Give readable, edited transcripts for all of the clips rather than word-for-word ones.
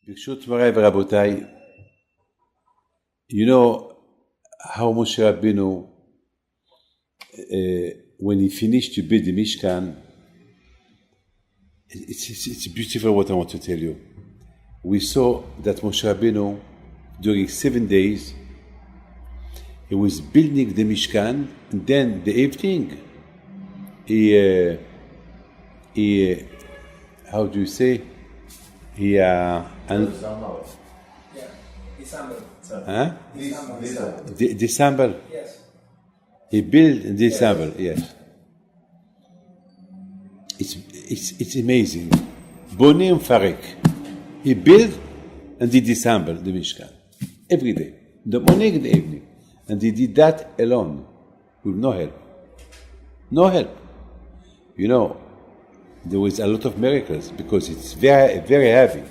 ברשות מוריי ורבותיי, you know how Moshe Rabbeinu, when he finished to build the Mishkan, it's beautiful what I want to tell you. We saw that Moshe Rabbeinu, during 7 days, he was building the Mishkan, and then the evening, he how do you say? December. Yes. He built in December. Yes. It's amazing. Boni and Farik. He built and did December the Mishkan every day, the morning and the evening, and he did that alone with no help. No help. You know, there was a lot of miracles because it's very, very heavy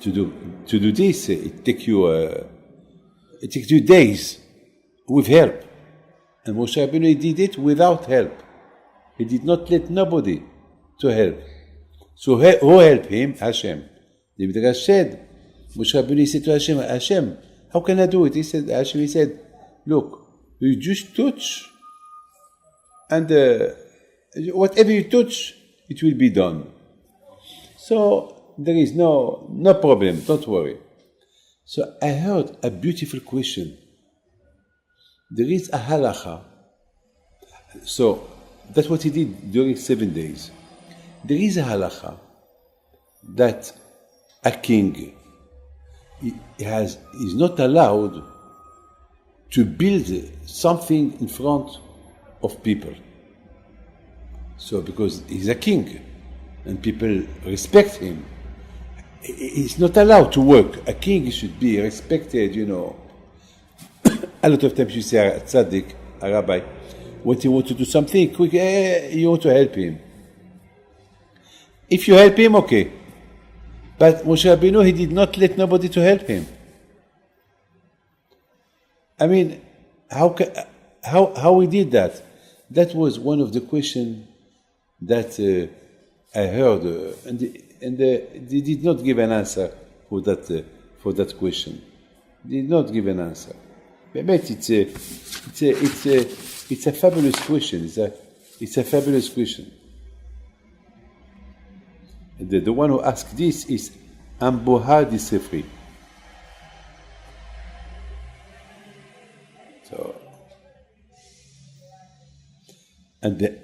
to do this. It takes you days with help, and Moshe Rabbeinu did it without help. He did not let nobody to help. So who helped him? Hashem. The Midrash said, Moshe Rabbeinu said to Hashem, Hashem, how can I do it? He said, look, you just touch, and whatever you touch, it will be done. So there is no problem, don't worry. So I heard a beautiful question. There is a halacha. So that's what he did during 7 days. There is a halacha that a king is not allowed to build something in front of people. So because he's a king and people respect him, he's not allowed to work. A king should be respected, you know. A lot of times you say a tzaddik, a rabbi, when he wants to do something quick, you want to help him. If you help him, okay. But Moshe Rabbeinu, he did not let nobody to help him. I mean, how he did that? That was one of the questions that I heard, and they did not give an answer for that question. They did not give an answer. But it's a fabulous question. It's a fabulous question. The one who asked this is Ambohadi Sefri. So, after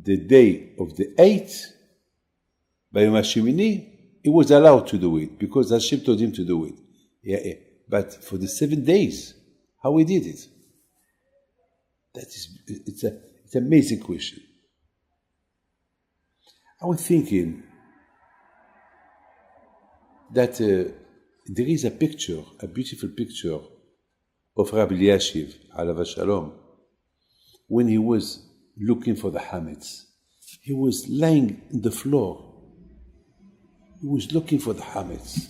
the day of the 8th, by Yom HaShemini, he was allowed to do it because Hashem told him to do it. Yeah. But for the 7 days, how he did it? It's an amazing question. I was thinking that there is a picture, a beautiful picture of Rabbi Eliashiv, alav shalom, when he was looking for the hametz. He was lying on the floor. He was looking for the hametz.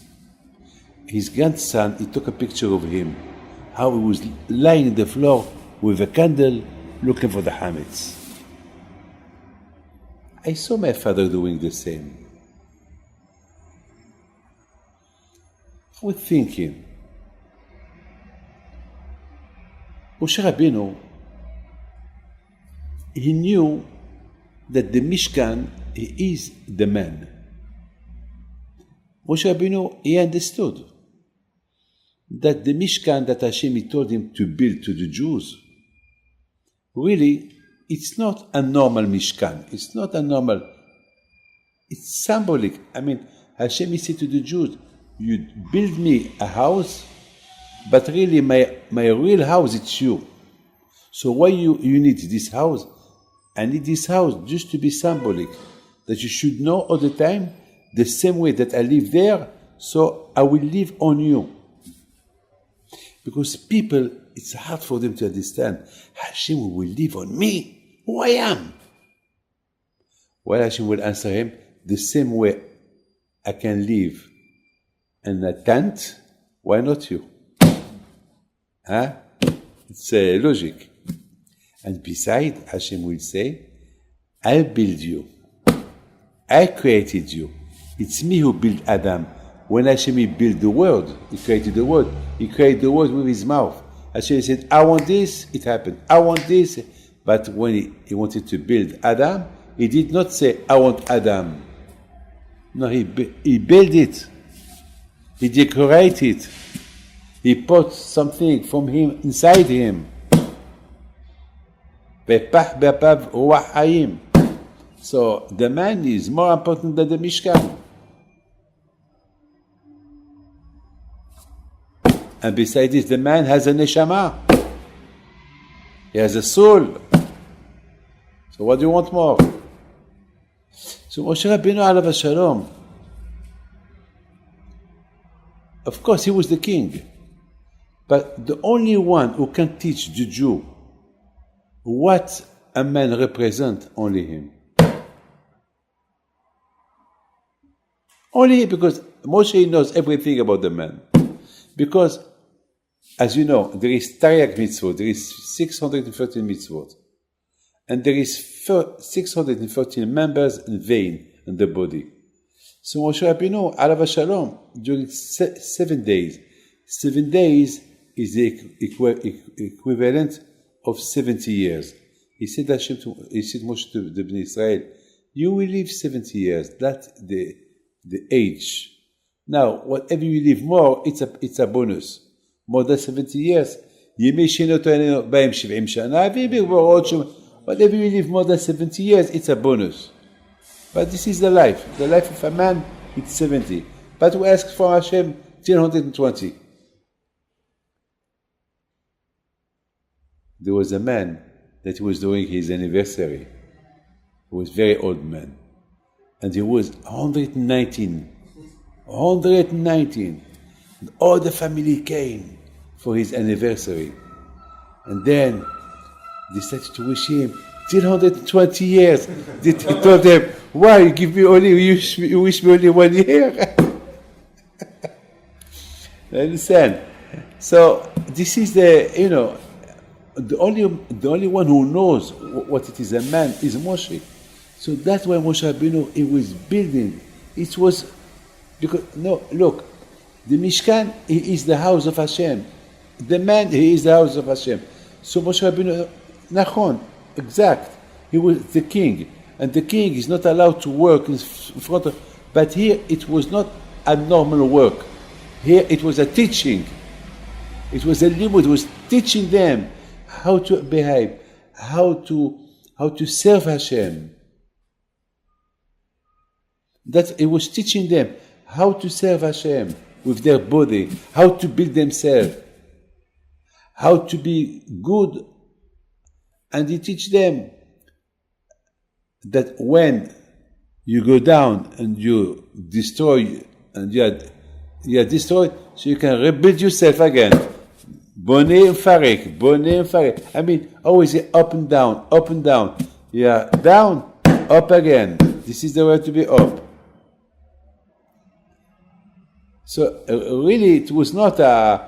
His grandson, he took a picture of him, how he was lying on the floor with a candle looking for the hametz. I saw my father doing the same. I was thinking, Moshe Rabbeinu, he knew that the Mishkan, he is the man. Moshe Rabbeinu, he understood that the Mishkan that Hashem he told him to build to the Jews, really, it's not a normal Mishkan. It's not a normal, it's symbolic. I mean, Hashem he said to the Jews, you build me a house, but really my real house, it's you. So why you need this house? I need this house just to be symbolic, that you should know all the time the same way that I live there, so I will live on you. Because people, it's hard for them to understand, Hashem will live on me, who I am. Well, Hashem will answer him, the same way I can live in a tent, why not you? It's logic. And beside, Hashem will say, I build you. I created you. It's me who built Adam. When Hashem built the world, He created the world. He created the world with His mouth. Hashem said, I want this, it happened. I want this. But when he wanted to build Adam, He did not say, I want Adam. No, He built it. He decorated it. He put something from Him inside Him. So the man is more important than the Mishkan. And besides this, the man has a neshama. He has a soul. So what do you want more? So Moshe Rabbeinu alav hashalom, of course he was the king, but the only one who can teach the Jew what a man represents, only him. Only because Moshe knows everything about the man. Because, as you know, there is Tariq mitzvot, there is 613 mitzvot, and there is 613 members in vein in the body. So Moshe Rabbeinu, alav hashalom, during 7 days is the equivalent of 70 years. He said Moshe to the Bnei Israel, you will live 70 years, that's the age. Now, whatever you live more, it's a bonus. More than 70 years. Whatever you live more than 70 years, it's a bonus. But this is the life. The life of a man, it's 70. But we ask for Hashem till 120. There was a man that was doing his anniversary. He was a very old man. And he was 119. 119. And all the family came for his anniversary. And then they started to wish him till 120 years. He told them, why you give me only, you wish me only 1 year? You understand? So this is the only one who knows what it is a man is Moshe. So that's why Moshe Rabbeinu, he was building. It was because look, the Mishkan is the house of Hashem. The man, he is the house of Hashem. So Moshe Rabbeinu, Nachon, exact. He was the king, and the king is not allowed to work in front of. But here it was not a normal work. Here it was a teaching. It was a limud. It was teaching them how to behave, how to serve Hashem. That it was teaching them how to serve Hashem with their body, how to build themselves, how to be good. And he teach them that when you go down and you destroy and you are destroyed, so you can rebuild yourself again. Boneh and farik. I mean, always up and down, up and down. You are down, up again. This is the way to be up. So really, it was not a.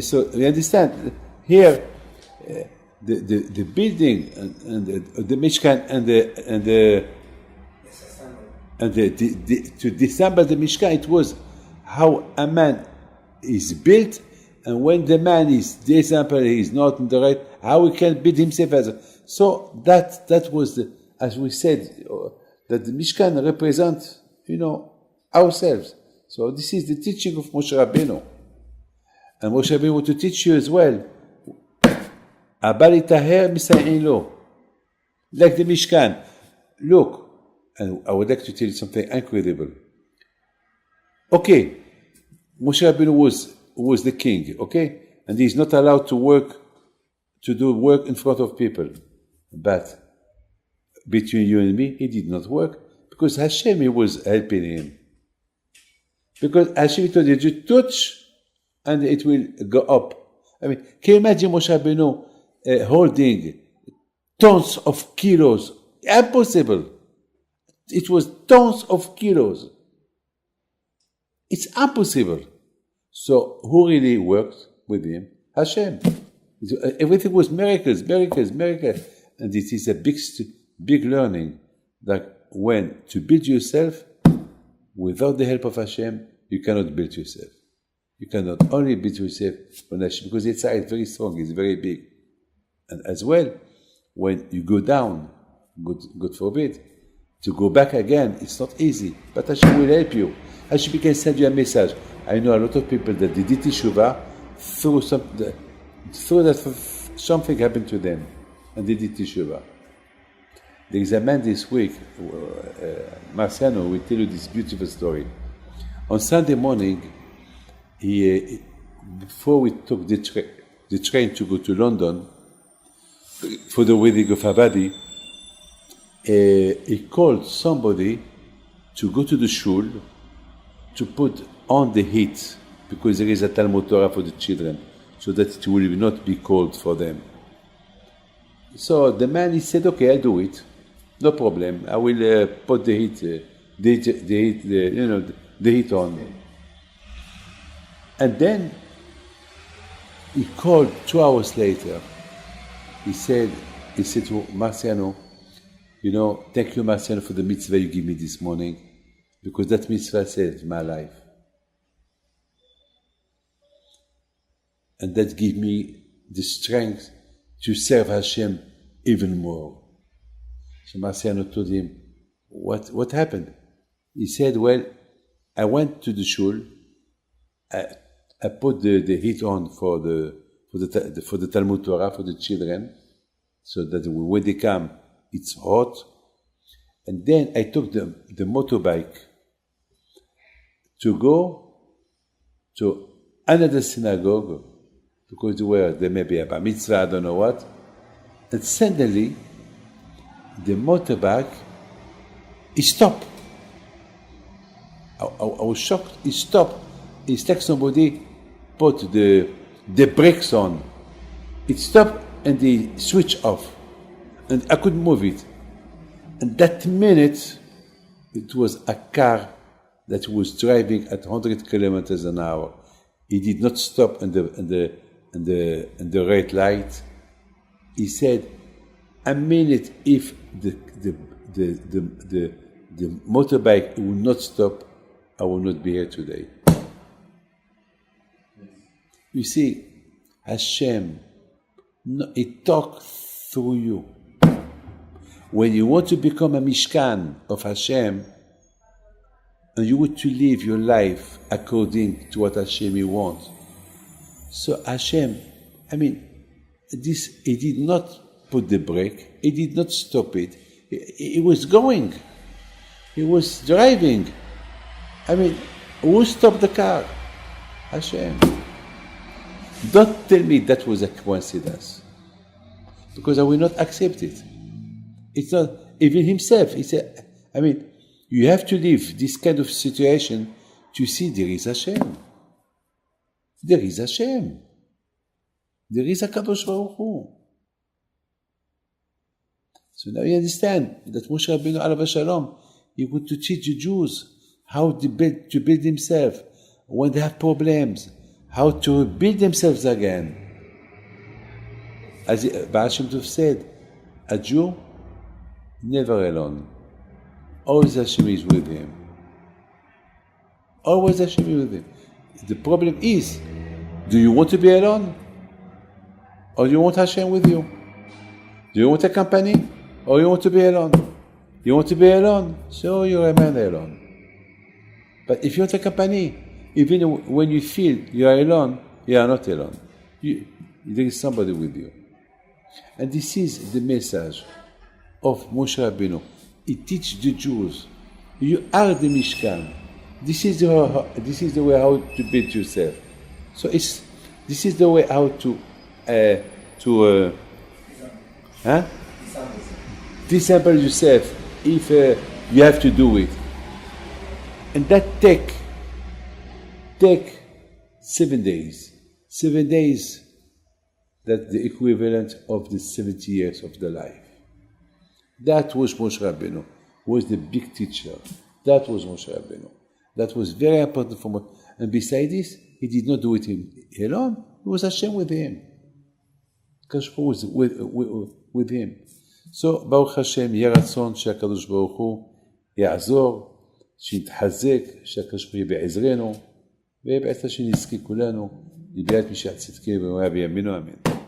So you understand here, the building and the Mishkan to disassemble the Mishkan, it was how a man is built, and when the man is disassembled, he is not in the right. How he can build himself as. So that was as we said, that the Mishkan represents ourselves. So this is the teaching of Moshe Rabbeinu. And Moshe Rabbeinu want to teach you as well. Abal itaher misay'in lo. Like the Mishkan. Look, and I would like to tell you something incredible. Okay, Moshe Rabbeinu was the king, okay? And he's not allowed to do work in front of people. But between you and me, he did not work because Hashem, he was helping him. Because Hashem told you to touch and it will go up. I mean, can you imagine Moshe Rabbeinu holding tons of kilos? Impossible. It was tons of kilos. It's impossible. So who really worked with him? Hashem. Everything was miracles. And it is a big learning that when to build yourself, without the help of Hashem, you cannot build yourself. You cannot only build yourself on Hashem, because it's very strong, it's very big. And as well, when you go down, God forbid, to go back again, it's not easy. But Hashem will help you. Hashem can send you a message. I know a lot of people that they did Teshuvah through that something happened to them, and they did Teshuvah. There is a man this week, Marciano, will tell you this beautiful story. On Sunday morning, before we took the train to go to London for the wedding of Avadi, he called somebody to go to the shul to put on the heat, because there is a Talmud Torah for the children, so that it will not be cold for them. So the man, he said, okay, I'll do it. No problem. I will put the heat on. And then he called 2 hours later. He said to Marciano, thank you, Marciano, for the mitzvah you gave me this morning, because that mitzvah saved my life. And that gave me the strength to serve Hashem even more. So Marciano told him, what happened? He said, well, I went to the shul, I put the heat on for the Talmud Torah for the children, so that when they come, it's hot. And then I took the motorbike to go to another synagogue, because there may be a bar mitzvah, I don't know what. And suddenly, the motorbike, he stopped. I was shocked. He stopped. It's like somebody put the brakes on. It stopped and they switched off. And I couldn't move it. And that minute, it was a car that was driving at 100 kilometers an hour. He did not stop in the red light. He said, a minute, if the motorbike will not stop, I will not be here today. You see, Hashem, it talks through you. When you want to become a Mishkan of Hashem, and you want to live your life according to what Hashem wants. So Hashem, he did not put the brake, he did not stop it. He was going. He was driving. Who stopped the car? Hashem. Don't tell me that was a coincidence, because I will not accept it. It's not, even himself, he said, you have to live this kind of situation to see there is Hashem. There is Hashem. There is a Kadosh Baruch Hu. So now you understand that Moshe Rabbeinu alav shalom, he would to teach the Jews how to build themselves when they have problems, how to build themselves again. As Baal Shem Tov said, a Jew never alone. Always Hashem is with him. Always Hashem is with him. The problem is, do you want to be alone? Or do you want Hashem with you? Do you want a company? Or you want to be alone? You want to be alone? So you remain alone. But if you want a company, even when you feel you are alone, you are not alone. There is somebody with you. And this is the message of Moshe Rabbeinu. He teaches the Jews, you are the Mishkan. This is the way how to build yourself. So this is the way how to disciple yourself if you have to do it. And that take 7 days. 7 days, that's the equivalent of the 70 years of the life. That was Moshe Rabbeinu, was the big teacher. That was Moshe Rabbeinu. That was very important for Moshe. And besides this, he did not do it alone. It was Hashem with him. Hashem was with him. So, Baruch Hashem, יהיה רצון שהקדוש ברוך הוא יעזור, שיתחזק, שהקדוש ברוך הוא יהיה בעזרנו, ובעצם שנזכה כולנו, לביאת משיח צדקנו במהרה בימינו אמן.